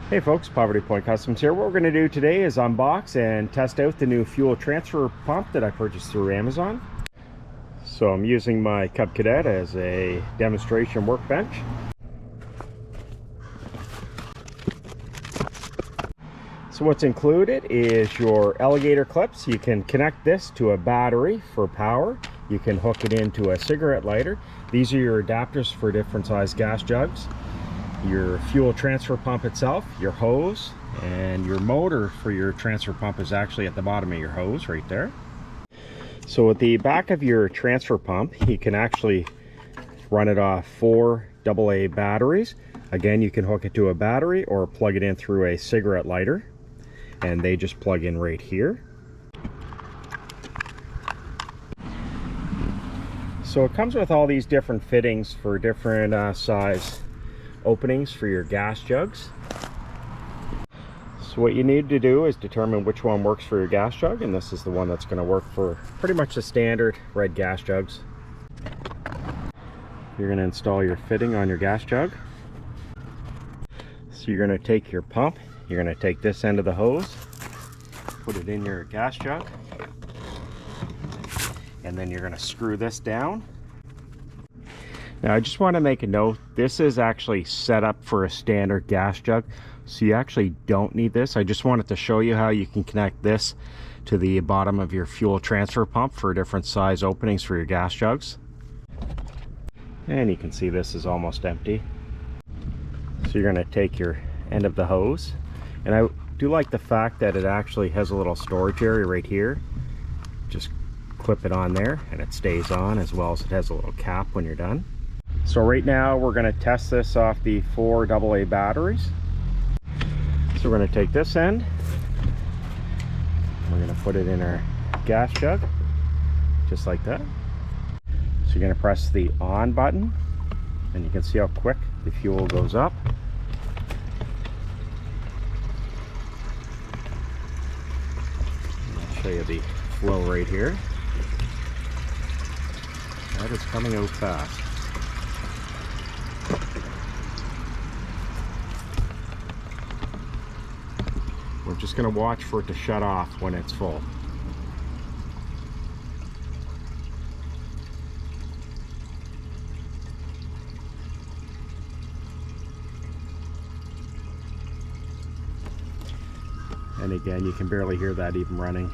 Hey folks, Poverty Point Customs here. What we're going to do today is unbox and test out the new fuel transfer pump that I purchased through Amazon. So I'm using my Cub Cadet as a demonstration workbench. So what's included is your alligator clips. You can connect this to a battery for power. You can hook it into a cigarette lighter. These are your adapters for different size gas jugs. Your fuel transfer pump itself, your hose, and your motor for your transfer pump is actually at the bottom of your hose right there. So at the back of your transfer pump, you can actually run it off 4 AA batteries. Again, you can hook it to a battery or plug it in through a cigarette lighter, and they just plug in right here. So it comes with all these different fittings for different size openings for your gas jugs. So what you need to do is determine which one works for your gas jug, and this is the one that's going to work for pretty much the standard red gas jugs. You're going to install your fitting on your gas jug. So you're going to take your pump, you're going to take this end of the hose, put it in your gas jug, and then you're going to screw this down. Now I just want to make a note, this is actually set up for a standard gas jug, so you actually don't need this. I just wanted to show you how you can connect this to the bottom of your fuel transfer pump for different size openings for your gas jugs. And you can see this is almost empty. So you're going to take your end of the hose, and I do like the fact that it actually has a little storage area right here. Just clip it on there and it stays on, as well as it has a little cap when you're done. So right now we're going to test this off the 4 AA batteries. So we're going to take this end, we're going to put it in our gas jug, just like that. So you're going to press the on button, and you can see how quick the fuel goes up. I'll show you the flow right here. That is coming out fast. We're just going to watch for it to shut off when it's full. And again, you can barely hear that even running.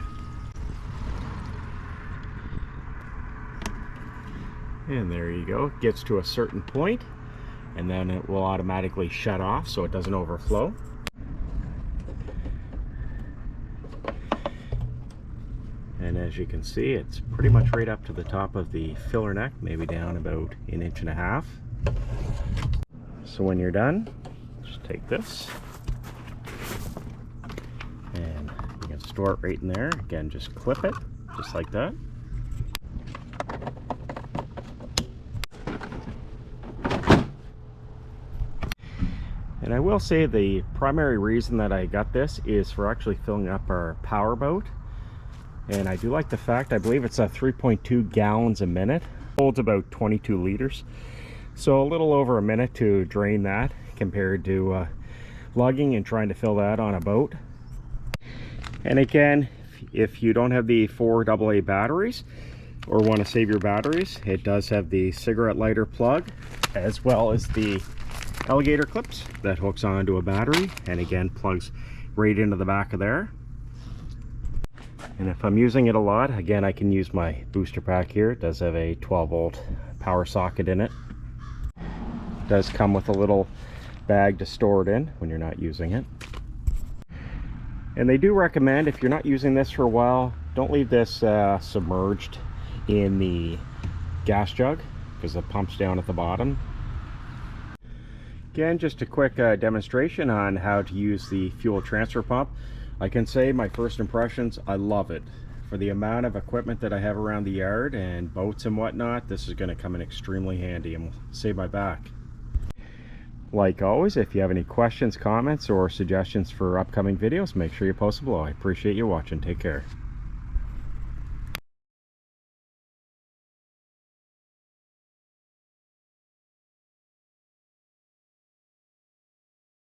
And there you go. It gets to a certain point, and then it will automatically shut off so it doesn't overflow. And as you can see, it's pretty much right up to the top of the filler neck, maybe down about 1.5 inches. So when you're done, just take this, and you can store it right in there. Again, just clip it, just like that. And I will say the primary reason that I got this is for actually filling up our power boat. And I do like the fact, I believe it's 3.2 gallons a minute. Holds about 22 liters. So a little over a minute to drain that compared to lugging and trying to fill that on a boat. And again, if you don't have the 4 AA batteries or want to save your batteries, it does have the cigarette lighter plug, as well as the alligator clips that hooks onto a battery, and again plugs right into the back of there. And if I'm using it a lot, again, I can use my booster pack here. It does have a 12-volt power socket in it. It does come with a little bag to store it in when you're not using it. And they do recommend, if you're not using this for a while, don't leave this submerged in the gas jug, because the pump's down at the bottom. Again, just a quick demonstration on how to use the fuel transfer pump. I can say my first impressions, I love it. For the amount of equipment that I have around the yard and boats and whatnot, this is going to come in extremely handy and will save my back. Like always, if you have any questions, comments, or suggestions for upcoming videos, make sure you post them below. I appreciate you watching. Take care.